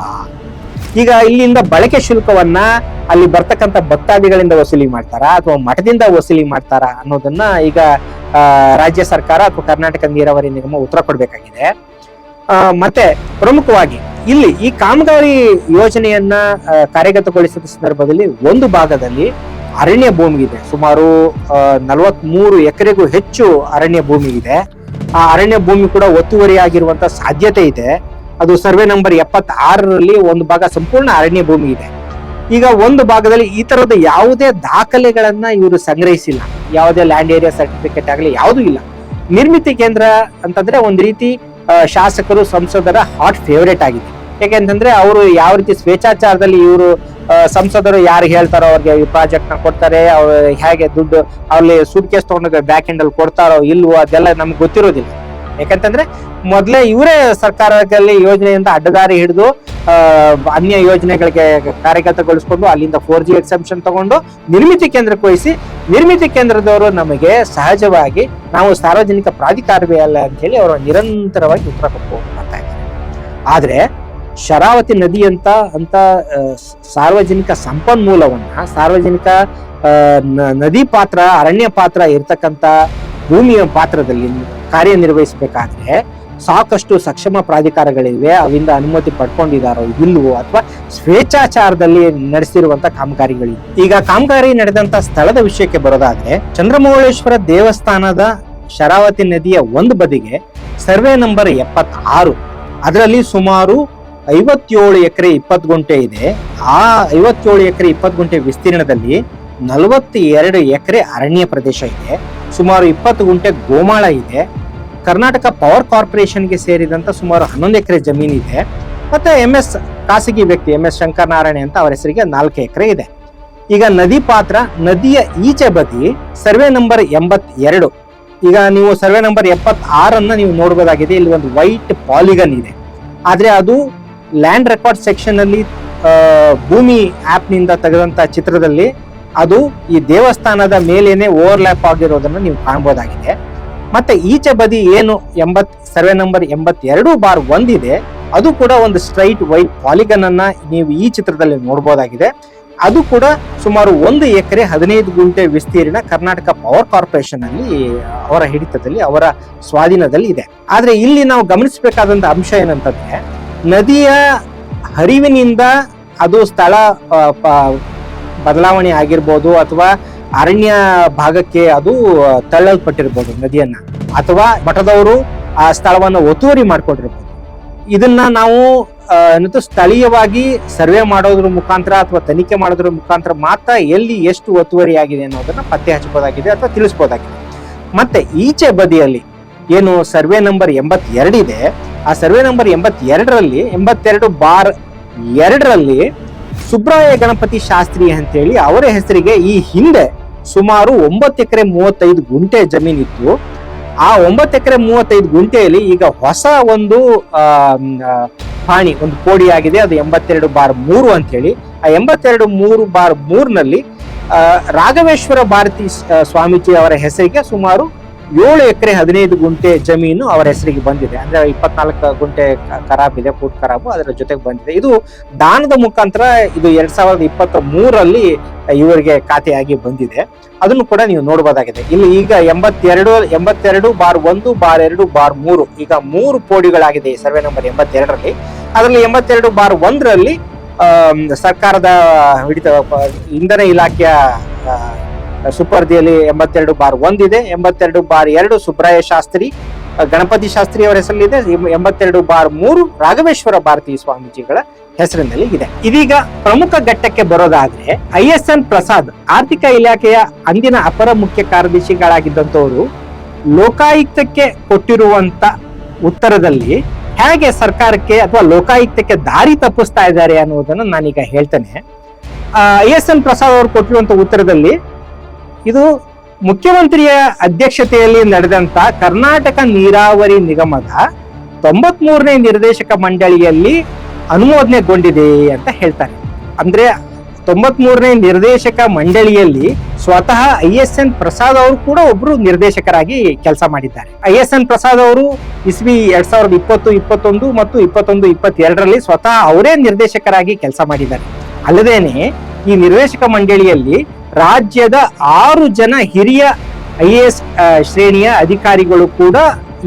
ಈಗ ಇಲ್ಲಿಂದ ಬಳಕೆ ಶುಲ್ಕವನ್ನ ಅಲ್ಲಿ ಬರ್ತಕ್ಕಂಥ ಭಕ್ತಾದಿಗಳಿಂದ ವಸೂಲಿ ಮಾಡ್ತಾರಾ ಅಥವಾ ಮಠದಿಂದ ವಸೂಲಿ ಮಾಡ್ತಾರಾ ಅನ್ನೋದನ್ನ ಈಗ ರಾಜ್ಯ ಸರ್ಕಾರ ಅಥವಾ ಕರ್ನಾಟಕ ನೀರಾವರಿ ನಿಗಮ ಉತ್ತರ ಕೊಡ್ಬೇಕಾಗಿದೆ. ಮತ್ತೆ ಪ್ರಮುಖವಾಗಿ ಇಲ್ಲಿ ಈ ಕಾಮಗಾರಿ ಯೋಜನೆಯನ್ನ ಕಾರ್ಯಗತಗೊಳಿಸಿದ ಸಂದರ್ಭದಲ್ಲಿ ಒಂದು ಭಾಗದಲ್ಲಿ ಅರಣ್ಯ ಭೂಮಿ ಇದೆ, ಸುಮಾರು 43 ಎಕರೆಗೂ ಹೆಚ್ಚು ಅರಣ್ಯ ಭೂಮಿ ಇದೆ. ಆ ಅರಣ್ಯ ಭೂಮಿ ಕೂಡ ಒತ್ತುವರಿಯಾಗಿರುವಂತ ಸಾಧ್ಯತೆ ಇದೆ. ಅದು ಸರ್ವೆ ನಂಬರ್ 76ರಲ್ಲಿ ಒಂದು ಭಾಗ ಸಂಪೂರ್ಣ ಅರಣ್ಯ ಭೂಮಿ ಇದೆ. ಈಗ ಒಂದು ಭಾಗದಲ್ಲಿ ಈ ತರದ ಯಾವುದೇ ದಾಖಲೆಗಳನ್ನ ಇವರು ಸಂಗ್ರಹಿಸಿಲ್ಲ, ಯಾವುದೇ ಲ್ಯಾಂಡ್ ಏರಿಯಾ ಸರ್ಟಿಫಿಕೇಟ್ ಆಗಲಿ ಯಾವುದೂ ಇಲ್ಲ. ನಿರ್ಮಿತಿ ಕೇಂದ್ರ ಅಂತಂದ್ರೆ ಒಂದು ರೀತಿ ಶಾಸಕರು ಸಂಸದರ ಹಾಟ್ ಫೇವರೇಟ್ ಆಗಿದೆ. ಯಾಕೆಂತಂದ್ರೆ ಅವರು ಯಾವ ರೀತಿ ಸ್ವೇಚ್ಛಾಚಾರದಲ್ಲಿ ಇವರು ಸಂಸದರು ಯಾರು ಹೇಳ್ತಾರೋ ಅವ್ರಿಗೆ ಈ ಪ್ರಾಜೆಕ್ಟ್ ನ ಕೊಡ್ತಾರೆ, ಅವ್ರು ಹೇಗೆ ದುಡ್ಡು ಅವ್ರಲ್ಲಿ ಸೂಟ್ ಕೇಸ್ ತಗೊಂಡೋಗ ಬ್ಯಾಕ್ ಎಂಡ್ ಅಲ್ಲಿ ಕೊಡ್ತಾರೋ ಇಲ್ವೋ ಅದೆಲ್ಲ ನಮ್ಗೆ ಗೊತ್ತಿರೋದಿಲ್ಲ. ಯಾಕಂತಂದ್ರೆ ಮೊದ್ಲೇ ಇವರೇ ಸರ್ಕಾರದಲ್ಲಿ ಯೋಜನೆಯಿಂದ ಅಡ್ಡದಾರಿ ಹಿಡಿದು ಅನ್ಯ ಯೋಜನೆಗಳಿಗೆ ಕಾರ್ಯಗತಗೊಳಿಸ್ಕೊಂಡು ಅಲ್ಲಿಂದ 4G ಎಕ್ಸೆಂಪ್ಷನ್ ತಗೊಂಡು ನಿರ್ಮಿತಿ ಕೇಂದ್ರಕ್ಕೆ ವಹಿಸಿ ನಿರ್ಮಿತಿ ಕೇಂದ್ರದವರು ನಮಗೆ ಸಹಜವಾಗಿ ನಾವು ಸಾರ್ವಜನಿಕ ಪ್ರಾಧಿಕಾರವೇ ಅಲ್ಲ ಅಂತ ಹೇಳಿ ಅವರು ನಿರಂತರವಾಗಿ ಉತ್ತರ ಕೊಟ್ಟು ಮಾಡ್ತಾ ಇದ್ದಾರೆ. ಆದ್ರೆ ಶರಾವತಿ ನದಿ ಅಂತ ಸಾರ್ವಜನಿಕ ಸಂಪನ್ಮೂಲವನ್ನ ಸಾರ್ವಜನಿಕ ನದಿ ಪಾತ್ರ ಅರಣ್ಯ ಪಾತ್ರ ಇರ್ತಕ್ಕಂಥ ಭೂಮಿಯ ಪಾತ್ರದಲ್ಲಿ ಕಾರ್ಯನಿರ್ವಹಿಸಬೇಕಾದ್ರೆ ಸಾಕಷ್ಟು ಸಕ್ಷಮ ಪ್ರಾಧಿಕಾರಗಳಿವೆ, ಅವಿಂದ ಅನುಮತಿ ಪಡ್ಕೊಂಡಿದಾರೋ ಇಲ್ವೋ, ಅಥವಾ ಸ್ವೇಚ್ಛಾಚಾರದಲ್ಲಿ ನಡೆಸಿರುವಂತ ಕಾಮಗಾರಿಗಳಿವೆ. ಈಗ ಕಾಮಗಾರಿ ನಡೆದಂತ ಸ್ಥಳದ ವಿಷಯಕ್ಕೆ ಬರೋದಾದ್ರೆ, ಚಂದ್ರಮೌಳೇಶ್ವರ ದೇವಸ್ಥಾನದ ಶರಾವತಿ ನದಿಯ ಒಂದು ಬದಿಗೆ ಸರ್ವೆ ನಂಬರ್ 76, ಅದರಲ್ಲಿ ಸುಮಾರು 57 ಎಕರೆ 20 ಗುಂಟೆ ಇದೆ. ಆ 57 ಎಕರೆ 20 ಗುಂಟೆ ವಿಸ್ತೀರ್ಣದಲ್ಲಿ 42 ಎಕರೆ ಅರಣ್ಯ ಪ್ರದೇಶ ಇದೆ, ಸುಮಾರು 20 ಗುಂಟೆ ಗೋಮಾಳ ಇದೆ, ಕರ್ನಾಟಕ ಪವರ್ ಕಾರ್ಪೊರೇಷನ್ಗೆ ಸೇರಿದಂತ ಸುಮಾರು 11 ಎಕರೆ ಜಮೀನು ಇದೆ, ಮತ್ತೆ ಖಾಸಗಿ ವ್ಯಕ್ತಿ MS ಶಂಕರನಾರಾಯಣ ಅಂತ ಅವರ ಹೆಸರಿಗೆ 4 ಎಕರೆ ಇದೆ. ಈಗ ನದಿ ಪಾತ್ರ, ನದಿಯ ಈಚೆ ಬದಿ ಸರ್ವೆ ನಂಬರ್ 82, ಈಗ ನೀವು ಸರ್ವೆ ನಂಬರ್ 76 ನೀವು ನೋಡಬಹುದಾಗಿದೆ. ಇಲ್ಲಿ ಒಂದು ವೈಟ್ ಪಾಲಿಗನ್ ಇದೆ, ಆದ್ರೆ ಅದು ಲ್ಯಾಂಡ್ ರೆಕಾರ್ಡ್ ಸೆಕ್ಷನ್ ಅಲ್ಲಿ ಭೂಮಿ ಆಪ್ ನಿಂದ ತೆಗೆದಂತ ಚಿತ್ರದಲ್ಲಿ ಅದು ಈ ದೇವಸ್ಥಾನದ ಮೇಲೇನೆ ಓವರ್ಲ್ಯಾಪ್ ಆಗಿರೋದನ್ನ ನೀವು ಕಾಣಬಹುದಾಗಿದೆ. ಮತ್ತೆ ಈಚೆ ಬದಿ ಏನು ಸರ್ವೆ ನಂಬರ್ 82/1 ಇದೆ, ಅದು ಕೂಡ ಒಂದು ಸ್ಟ್ರೈಟ್ ವೈಟ್ ಪಾಲಿಗನ್ ಅನ್ನ ನೀವು ಈ ಚಿತ್ರದಲ್ಲಿ ನೋಡಬಹುದಾಗಿದೆ. ಅದು ಕೂಡ ಸುಮಾರು 1 ಎಕರೆ 15 ಗುಂಟೆ ವಿಸ್ತೀರ್ಣ ಕರ್ನಾಟಕ ಪವರ್ ಕಾರ್ಪೊರೇಷನ್ ಅಲ್ಲಿ ಅವರ ಹಿಡಿತದಲ್ಲಿ, ಅವರ ಸ್ವಾಧೀನದಲ್ಲಿ ಇದೆ. ಆದ್ರೆ ಇಲ್ಲಿ ನಾವು ಗಮನಿಸಬೇಕಾದಂತ ಅಂಶ ಏನಂತಂದ್ರೆ, ನದಿಯ ಹರಿವಿನಿಂದ ಅದು ಸ್ಥಳ ಬದಲಾವಣೆ ಆಗಿರ್ಬೋದು, ಅಥವಾ ಅರಣ್ಯ ಭಾಗಕ್ಕೆ ಅದು ತಳ್ಳಲ್ಪಟ್ಟಿರ್ಬೋದು ನದಿಯನ್ನ, ಅಥವಾ ಮಠದವರು ಆ ಸ್ಥಳವನ್ನು ಒತ್ತುವರಿ ಮಾಡ್ಕೊಂಡಿರ್ಬೋದು. ಇದನ್ನ ನಾವು ಸ್ಥಳೀಯವಾಗಿ ಸರ್ವೆ ಮಾಡೋದ್ರ ಮುಖಾಂತರ ಅಥವಾ ತನಿಖೆ ಮಾಡೋದ್ರ ಮುಖಾಂತರ ಮಾತ್ರ ಎಲ್ಲಿ ಎಷ್ಟು ಒತ್ತುವರಿ ಆಗಿದೆ ಅನ್ನೋದನ್ನ ಪತ್ತೆ ಹಚ್ಚಬಹುದಾಗಿದೆ ಅಥವಾ ತಿಳಿಸಬಹುದಾಗಿದೆ. ಮತ್ತೆ ಈಚೆ ಬದಿಯಲ್ಲಿ ಏನು ಸರ್ವೆ ನಂಬರ್ 82 ಇದೆ, ಆ ಸರ್ವೆ ನಂಬರ್ 82ರಲ್ಲಿ 82/2ರಲ್ಲಿ ಸುಬ್ರಾಯ ಗಣಪತಿ ಶಾಸ್ತ್ರಿ ಅಂತೇಳಿ ಅವರ ಹೆಸರಿಗೆ ಈ ಹಿಂದೆ ಸುಮಾರು 9 ಎಕರೆ 35 ಗುಂಟೆ ಜಮೀನಿತ್ತು. ಆ 9 ಎಕರೆ 35 ಗುಂಟೆಯಲ್ಲಿ ಈಗ ಹೊಸ ಒಂದು ಪಾಣಿ, ಒಂದು ಕೋಡಿ ಆಗಿದೆ, ಅದು 82/3 ಅಂತೇಳಿ. ಆ 82/3 ರಾಘವೇಶ್ವರ ಭಾರತಿ ಸ್ವಾಮೀಜಿ ಅವರ ಹೆಸರಿಗೆ ಸುಮಾರು 7 ಎಕರೆ 15 ಗುಂಟೆ ಜಮೀನು ಅವರ ಹೆಸರಿಗೆ ಬಂದಿದೆ. ಅಂದ್ರೆ 24 ಗುಂಟೆ ಖರಾಬ್ ಇದೆ, ಫುಟ್ ಖರಾಬು ಅದರ ಜೊತೆಗೆ ಬಂದಿದೆ. ಇದು ದಾನದ ಮುಖಾಂತರ ಇದು 2023ರಲ್ಲಿ ಇವರಿಗೆ ಖಾತೆಯಾಗಿ ಬಂದಿದೆ. ಅದನ್ನು ಕೂಡ ನೀವು ನೋಡಬಹುದಾಗಿದೆ. ಇಲ್ಲಿ ಈಗ 82/1/2/3 ಈಗ 3 ಕೋಡಿಗಳಾಗಿದೆ ಈ ಸರ್ವೆ ನಂಬರ್ 82ರಲ್ಲಿ. ಅದರಲ್ಲಿ 82/1ರಲ್ಲಿ ಸರ್ಕಾರದ ಹಿಡಿತ ಇಂಧನ ಇಲಾಖೆಯ ಸುಪರ್ದಿಯಲ್ಲಿ 82/1 ಇದೆ. 82/2 ಸುಬ್ರಾಯ ಶಾಸ್ತ್ರಿ ಗಣಪತಿ ಶಾಸ್ತ್ರಿ ಅವರ ಹೆಸರಲ್ಲಿದೆ. 82/3 ರಾಘವೇಶ್ವರ ಭಾರತಿ ಸ್ವಾಮೀಜಿಗಳ ಹೆಸರಿನಲ್ಲಿ ಇದೆ. ಇದೀಗ ಪ್ರಮುಖ ಘಟ್ಟಕ್ಕೆ ಬರೋದಾದ್ರೆ, ISN ಪ್ರಸಾದ್ ಆರ್ಥಿಕ ಇಲಾಖೆಯ ಅಂದಿನ ಅಪರ ಮುಖ್ಯ ಕಾರ್ಯದರ್ಶಿಗಳಾಗಿದ್ದಂತವರು ಲೋಕಾಯುಕ್ತಕ್ಕೆ ಕೊಟ್ಟಿರುವಂತ ಉತ್ತರದಲ್ಲಿ ಹೇಗೆ ಸರ್ಕಾರಕ್ಕೆ ಅಥವಾ ಲೋಕಾಯುಕ್ತಕ್ಕೆ ದಾರಿ ತಪ್ಪಿಸ್ತಾ ಇದ್ದಾರೆ ಅನ್ನೋದನ್ನ ನಾನೀಗ ಹೇಳ್ತೇನೆ. ISN ಪ್ರಸಾದ್ ಅವರು ಕೊಟ್ಟಿರುವಂತ ಉತ್ತರದಲ್ಲಿ, ಇದು ಮುಖ್ಯಮಂತ್ರಿಯ ಅಧ್ಯಕ್ಷತೆಯಲ್ಲಿ ನಡೆದಂತ ಕರ್ನಾಟಕ ನೀರಾವರಿ ನಿಗಮದ 93ನೇ ನಿರ್ದೇಶಕ ಮಂಡಳಿಯಲ್ಲಿ ಅನುಮೋದನೆಗೊಂಡಿದೆ ಅಂತ ಹೇಳ್ತಾರೆ. ಅಂದ್ರೆ 93ನೇ ನಿರ್ದೇಶಕ ಮಂಡಳಿಯಲ್ಲಿ ಸ್ವತಃ ISN ಪ್ರಸಾದ್ ಅವರು ಕೂಡ ಒಬ್ರು ನಿರ್ದೇಶಕರಾಗಿ ಕೆಲಸ ಮಾಡಿದ್ದಾರೆ. ISN ಪ್ರಸಾದ್ ಅವರು ಇಸ್ವಿ 2020, 21 ಮತ್ತು 22 ಸ್ವತಃ ಅವರೇ ನಿರ್ದೇಶಕರಾಗಿ ಕೆಲಸ ಮಾಡಿದ್ದಾರೆ. ಅಲ್ಲದೇನೆ ಈ ನಿರ್ದೇಶಕ ಮಂಡಳಿಯಲ್ಲಿ ರಾಜ್ಯದ 6 ಜನ ಹಿರಿಯ IAS ಶ್ರೇಣಿಯ ಅಧಿಕಾರಿಗಳು ಕೂಡ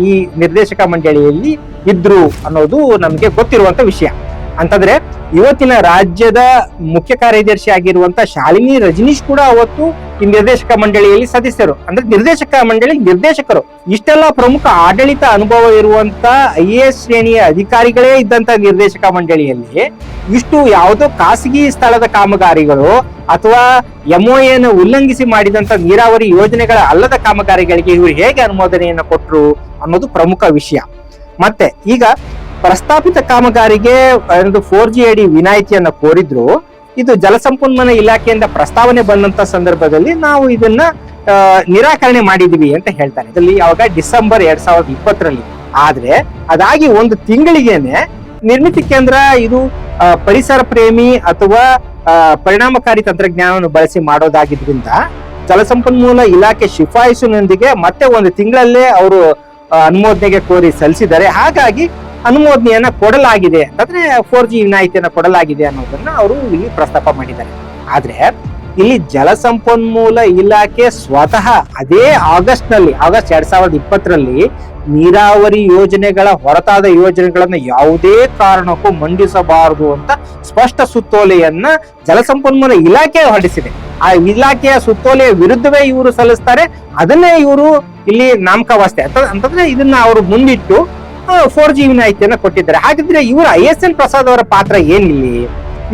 ಈ ನಿರ್ದೇಶಕ ಮಂಡಳಿಯಲ್ಲಿ ಇದ್ರು ಅನ್ನೋದು ನಮಗೆ ಗೊತ್ತಿರುವಂತ ವಿಷಯ. ಅಂತಂದ್ರೆ ಇವತ್ತಿನ ರಾಜ್ಯದ ಮುಖ್ಯ ಕಾರ್ಯದರ್ಶಿ ಆಗಿರುವಂತ ಶಾಲಿನಿ ರಜನೀಶ್ ಕೂಡ ಅವತ್ತು ಈ ನಿರ್ದೇಶಕ ಮಂಡಳಿಯಲ್ಲಿ ಸದಸ್ಯರು. ಅಂದ್ರೆ ನಿರ್ದೇಶಕ ಮಂಡಳಿ ನಿರ್ದೇಶಕರು. ಇಷ್ಟೆಲ್ಲ ಪ್ರಮುಖ ಆಡಳಿತ ಅನುಭವ ಇರುವಂತ IAS ಶ್ರೇಣಿಯ ಅಧಿಕಾರಿಗಳೇ ಇದ್ದಂತ ನಿರ್ದೇಶಕ ಮಂಡಳಿಯಲ್ಲಿ ಇಷ್ಟು ಯಾವುದೋ ಖಾಸಗಿ ಸ್ಥಳದ ಕಾಮಗಾರಿಗಳು ಅಥವಾ MOAನ ಉಲ್ಲಂಘಿಸಿ ಮಾಡಿದಂತ ನೀರಾವರಿ ಯೋಜನೆಗಳ ಅಲ್ಲದ ಕಾಮಗಾರಿಗಳಿಗೆ ಇವರು ಹೇಗೆ ಅನುಮೋದನೆಯನ್ನು ಕೊಟ್ಟರು ಅನ್ನೋದು ಪ್ರಮುಖ ವಿಷಯ. ಮತ್ತೆ ಈಗ ಪ್ರಸ್ತಾಪಿತ ಕಾಮಗಾರಿಗೆ 4G ಅಡಿ ವಿನಾಯಿತಿಯನ್ನ ಕೋರಿದ್ರು. ಇದು ಜಲಸಂಪನ್ಮೂಲ ಇಲಾಖೆಯಿಂದ ಪ್ರಸ್ತಾವನೆ ಬಂದಂತ ಸಂದರ್ಭದಲ್ಲಿ ನಾವು ಇದನ್ನ ನಿರಾಕರಣೆ ಮಾಡಿದೀವಿ ಅಂತ ಹೇಳ್ತಾರೆ. ಇದರಲ್ಲಿ ಯಾವಾಗ ಡಿಸೆಂಬರ್ 2020ರಲ್ಲಿ. ಆದ್ರೆ ಅದಾಗಿ 1 ತಿಂಗಳಿಗೇನೆ ನಿರ್ಮಿತಿ ಕೇಂದ್ರ ಇದು ಪರಿಸರ ಪ್ರೇಮಿ ಅಥವಾ ಪರಿಣಾಮಕಾರಿ ತಂತ್ರಜ್ಞಾನವನ್ನು ಬಳಸಿ ಮಾಡೋದಾಗಿದ್ರಿಂದ ಜಲಸಂಪನ್ಮೂಲ ಇಲಾಖೆ ಶಿಫಾರಸಿನೊಂದಿಗೆ ಮತ್ತೆ 1 ತಿಂಗಳಲ್ಲೇ ಅವರು ಅನುಮೋದನೆಗೆ ಕೋರಿ ಸಲ್ಲಿಸಿದ್ದಾರೆ. ಹಾಗಾಗಿ ಅನುಮೋದನೆಯನ್ನ ಕೊಡಲಾಗಿದೆ ಅಂತಂದ್ರೆ 4G ವಿನಾಯಿತಿಯನ್ನ ಕೊಡಲಾಗಿದೆ ಅನ್ನೋದನ್ನ ಅವರು ಇಲ್ಲಿ ಪ್ರಸ್ತಾಪ ಮಾಡಿದ್ದಾರೆ. ಆದ್ರೆ ಇಲ್ಲಿ ಜಲಸಂಪನ್ಮೂಲ ಇಲಾಖೆ ಸ್ವತಃ ಅದೇ ಆಗಸ್ಟ್ 2020ರಲ್ಲಿ ನೀರಾವರಿ ಯೋಜನೆಗಳ ಹೊರತಾದ ಯೋಜನೆಗಳನ್ನ ಯಾವುದೇ ಕಾರಣಕ್ಕೂ ಮಂಡಿಸಬಾರದು ಅಂತ ಸ್ಪಷ್ಟ ಸುತ್ತೋಲೆಯನ್ನ ಜಲಸಂಪನ್ಮೂಲ ಇಲಾಖೆ ಹೊರಡಿಸಿದೆ. ಆ ಇಲಾಖೆಯ ಸುತ್ತೋಲೆಯ ವಿರುದ್ಧವೇ ಇವರು ಸಲ್ಲಿಸ್ತಾರೆ. ಅದನ್ನೇ ಇವರು ಇಲ್ಲಿ ನಾಮಕಾವಾಸ್ತೆ ಅಂತಂದ್ರೆ ಇದನ್ನ ಅವರು ಮುಂದಿಟ್ಟು 4G ವಿನಾಯಿತಿಯನ್ನ ಕೊಟ್ಟಿದ್ದಾರೆ. ಹಾಗಿದ್ರೆ ಇವರು ISN ಪ್ರಸಾದ್ ಅವರ ಪಾತ್ರ ಏನಿಲ್ಲಿ?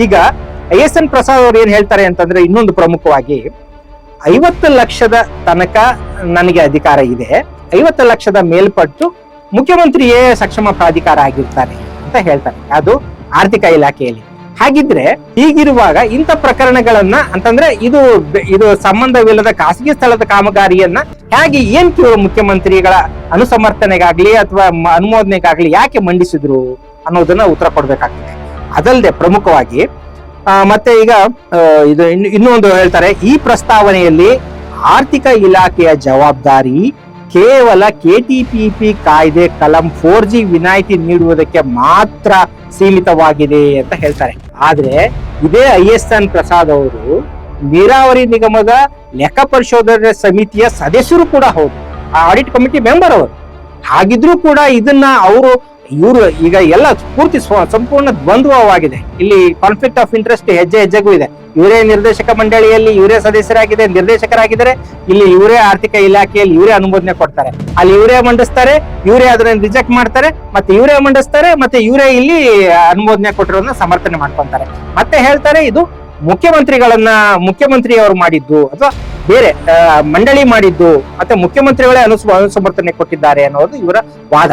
ಈಗ ISN ಪ್ರಸಾದ್ ಅವರು ಏನ್ ಹೇಳ್ತಾರೆ ಅಂತಂದ್ರೆ, ಇನ್ನೊಂದು ಪ್ರಮುಖವಾಗಿ 50 ಲಕ್ಷದ ತನಕ ನನಗೆ ಅಧಿಕಾರ ಇದೆ, 50 ಲಕ್ಷದ ಮೇಲ್ಪಟ್ಟು ಮುಖ್ಯಮಂತ್ರಿಯೇ ಸಕ್ಷಮ ಪ್ರಾಧಿಕಾರ ಆಗಿರ್ತಾರೆ ಅಂತ ಹೇಳ್ತಾರೆ, ಅದು ಆರ್ಥಿಕ ಇಲಾಖೆಯಲ್ಲಿ. ಹಾಗಿದ್ರೆ ಹೀಗಿರುವಾಗ ಇಂಥ ಪ್ರಕರಣಗಳನ್ನ ಅಂತಂದ್ರೆ ಇದು ಸಂಬಂಧವಿಲ್ಲದ ಖಾಸಗಿ ಸ್ಥಳದ ಕಾಮಗಾರಿಯನ್ನ ಹೇಗೆ ಇವರು ಮುಖ್ಯಮಂತ್ರಿಗಳ ಅನುಸಮರ್ಥನೆಗಾಗ್ಲಿ ಅಥವಾ ಅನುಮೋದನೆಗಾಗ್ಲಿ ಯಾಕೆ ಮಂಡಿಸಿದ್ರು ಅನ್ನೋದನ್ನ ಉತ್ತರ ಕೊಡ್ಬೇಕಾಗ್ತದೆ. ಅದಲ್ಲದೆ ಪ್ರಮುಖವಾಗಿ ಮತ್ತೆ ಈಗ ಇದು ಇನ್ನೊಂದು ಹೇಳ್ತಾರೆ, ಈ ಪ್ರಸ್ತಾವನೆಯಲ್ಲಿ ಆರ್ಥಿಕ ಇಲಾಖೆಯ ಜವಾಬ್ದಾರಿ ಕೇವಲ KTPP ಕಾಯ್ದೆ ಕಲಂ 4G ವಿನಾಯಿತಿ ನೀಡುವುದಕ್ಕೆ ಮಾತ್ರ ಸೀಮಿತವಾಗಿದೆ ಅಂತ ಹೇಳ್ತಾರೆ. ಆದ್ರೆ ಇದೇ ISN ಪ್ರಸಾದ್ ಅವರು ನೀರಾವರಿ ನಿಗಮದ ಲೆಕ್ಕ ಪರಿಶೋಧನೆ ಸಮಿತಿಯ ಸದಸ್ಯರು ಕೂಡ ಹೌದು, ಆಡಿಟ್ ಕಮಿಟಿ ಮೆಂಬರ್ ಅವರು. ಹಾಗಿದ್ರೂ ಕೂಡ ಇದನ್ನ ಇವರು ಈಗ ಎಲ್ಲ ಪೂರ್ತಿ ಸಂಪೂರ್ಣ ದ್ವಂದ್ವವಾಗಿದೆ. ಇಲ್ಲಿ ಕಾನ್ಫ್ಲಿಕ್ಟ್ ಆಫ್ ಇಂಟ್ರೆಸ್ಟ್ ಹೆಜ್ಜೆಗೂ ಇದೆ. ಇವರೇ ನಿರ್ದೇಶಕ ಮಂಡಳಿಯಲ್ಲಿ ಇವರೇ ಸದಸ್ಯರಾಗಿದೆ, ನಿರ್ದೇಶಕರಾಗಿದ್ದಾರೆ. ಇಲ್ಲಿ ಇವರೇ ಆರ್ಥಿಕ ಇಲಾಖೆಯಲ್ಲಿ ಇವರೇ ಅನುಮೋದನೆ ಕೊಡ್ತಾರೆ, ಅಲ್ಲಿ ಇವರೇ ಮಂಡಿಸ್ತಾರೆ, ಇವರೇ ಅದನ್ನ ರಿಜೆಕ್ಟ್ ಮಾಡ್ತಾರೆ, ಮತ್ತೆ ಇವರೇ ಮಂಡಿಸ್ತಾರೆ, ಮತ್ತೆ ಇವರೇ ಇಲ್ಲಿ ಅನುಮೋದನೆ ಕೊಟ್ಟಿರೋದನ್ನ ಸಮರ್ಥನೆ ಮಾಡ್ಕೊಂತಾರೆ. ಮತ್ತೆ ಹೇಳ್ತಾರೆ ಇದು ಮುಖ್ಯಮಂತ್ರಿಯವರು ಮಾಡಿದ್ದು ಅಥವಾ ಬೇರೆ ಮಂಡಳಿ ಮಾಡಿದ್ದು, ಮತ್ತೆ ಮುಖ್ಯಮಂತ್ರಿಗಳೇ ಅನುಸಮರ್ಥನೆ ಕೊಟ್ಟಿದ್ದಾರೆ ಅನ್ನೋದು ಇವರ ವಾದ.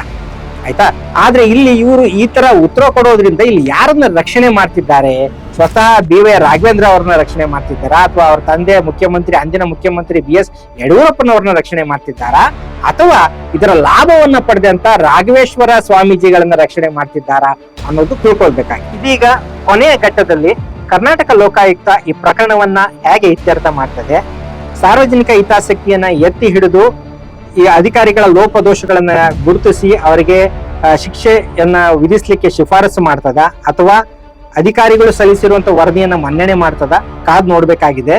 ಆಯ್ತಾ? ಆದ್ರೆ ಇಲ್ಲಿ ಇವರು ಈ ತರ ಉತ್ತರ ಕೊಡೋದ್ರಿಂದ ಇಲ್ಲಿ ಯಾರನ್ನ ರಕ್ಷಣೆ ಮಾಡ್ತಿದ್ದಾರೆ? ಸ್ವತಃ BY ರಾಘವೇಂದ್ರ ಅವ್ರನ್ನ ರಕ್ಷಣೆ ಮಾಡ್ತಿದ್ದಾರಾ, ಅಥವಾ ಅವ್ರ ತಂದೆ ಅಂದಿನ ಮುಖ್ಯಮಂತ್ರಿ BS ಯಡಿಯೂರಪ್ಪನವ್ರನ್ನ ರಕ್ಷಣೆ ಮಾಡ್ತಿದ್ದಾರಾ, ಅಥವಾ ಇದರ ಲಾಭವನ್ನ ಪಡೆದಂತ ರಾಘವೇಶ್ವರ ಸ್ವಾಮೀಜಿಗಳನ್ನ ರಕ್ಷಣೆ ಮಾಡ್ತಿದ್ದಾರಾ ಅನ್ನೋದು ತಿಳ್ಕೊಳ್ಬೇಕಾಗಿದೆ. ಇದೀಗ ಕೊನೆಯ ಘಟ್ಟದಲ್ಲಿ ಕರ್ನಾಟಕ ಲೋಕಾಯುಕ್ತ ಈ ಪ್ರಕರಣವನ್ನ ಹೇಗೆ ಇತ್ಯರ್ಥ ಮಾಡ್ತದೆ, ಸಾರ್ವಜನಿಕ ಹಿತಾಸಕ್ತಿಯನ್ನ ಎತ್ತಿ ಹಿಡಿದು ಈ ಅಧಿಕಾರಿಗಳ ಲೋಪದೋಷಗಳನ್ನ ಗುರುತಿಸಿ ಅವರಿಗೆ ಶಿಕ್ಷೆಯನ್ನ ವಿಧಿಸ್ಲಿಕ್ಕೆ ಶಿಫಾರಸು ಮಾಡ್ತದ, ಅಥವಾ ಅಧಿಕಾರಿಗಳು ಸಲ್ಲಿಸಿರುವಂತ ವರದಿಯನ್ನ ಮನ್ನಣೆ ಮಾಡ್ತದ, ಕಾದ್ ನೋಡ್ಬೇಕಾಗಿದೆ.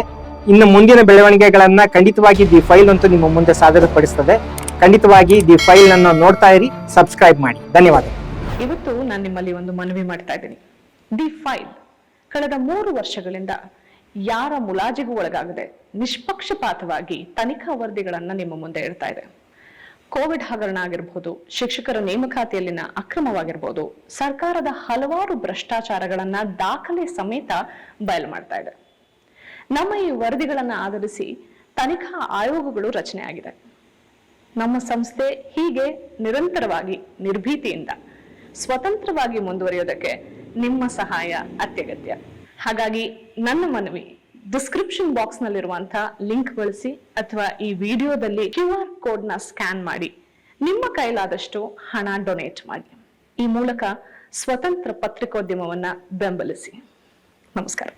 ಇನ್ನು ಮುಂದಿನ ಬೆಳವಣಿಗೆಗಳನ್ನ ಖಂಡಿತವಾಗಿ ದಿ ಫೈಲ್ ಅಂತೂ ನಿಮ್ಮ ಮುಂದೆ ಸಾದರಪಡಿಸ್ತದೆ. ಖಂಡಿತವಾಗಿ ದಿ ಫೈಲ್ ಅನ್ನು ನೋಡ್ತಾ ಇರಿ, ಸಬ್ಸ್ಕ್ರೈಬ್ ಮಾಡಿ. ಧನ್ಯವಾದ. ಇವತ್ತು ನಾನು ನಿಮ್ಮಲ್ಲಿ ಒಂದು ಮನವಿ ಮಾಡ್ತಾ ಇದ್ದೀನಿ. ದಿ ಫೈಲ್ ಕಳೆದ 3 ವರ್ಷಗಳಿಂದ ಯಾರ ಮುಲಾಜಿಗೂ ಒಳಗಾಗದೆ ನಿಷ್ಪಕ್ಷಪಾತವಾಗಿ ತನಿಖಾ ವರದಿಗಳನ್ನ ನಿಮ್ಮ ಮುಂದೆ ಇಡ್ತಾ ಇದೆ. ಕೋವಿಡ್ ಹಗರಣ ಆಗಿರ್ಬೋದು, ಶಿಕ್ಷಕರ ನೇಮಕಾತಿಯಲ್ಲಿನ ಅಕ್ರಮವಾಗಿರ್ಬೋದು, ಸರ್ಕಾರದ ಹಲವಾರು ಭ್ರಷ್ಟಾಚಾರಗಳನ್ನ ದಾಖಲೆ ಸಮೇತ ಬಯಲು ಮಾಡ್ತಾ ಇದೆ. ನಮ್ಮ ಈ ವರದಿಗಳನ್ನ ಆಧರಿಸಿ ತನಿಖಾ ಆಯೋಗಗಳು ರಚನೆ ಆಗಿದೆ. ನಮ್ಮ ಸಂಸ್ಥೆ ಹೀಗೆ ನಿರಂತರವಾಗಿ ನಿರ್ಭೀತಿಯಿಂದ ಸ್ವತಂತ್ರವಾಗಿ ಮುಂದುವರಿಯೋದಕ್ಕೆ ನಿಮ್ಮ ಸಹಾಯ ಅತ್ಯಗತ್ಯ. ಹಾಗಾಗಿ ನನ್ನ ಮನವಿ, ಡಿಸ್ಕ್ರಿಪ್ಷನ್ ಬಾಕ್ಸ್ ನಲ್ಲಿರುವಂತಹ ಲಿಂಕ್ ಬಳಸಿ ಅಥವಾ ಈ ವಿಡಿಯೋದಲ್ಲಿ QR ಕೋಡ್ ನ ಸ್ಕ್ಯಾನ್ ಮಾಡಿ ನಿಮ್ಮ ಕೈಲಾದಷ್ಟು ಹಣ ಡೊನೇಟ್ ಮಾಡಿ. ಈ ಮೂಲಕ ಸ್ವತಂತ್ರ ಪತ್ರಿಕೋದ್ಯಮವನ್ನ ಬೆಂಬಲಿಸಿ. ನಮಸ್ಕಾರ.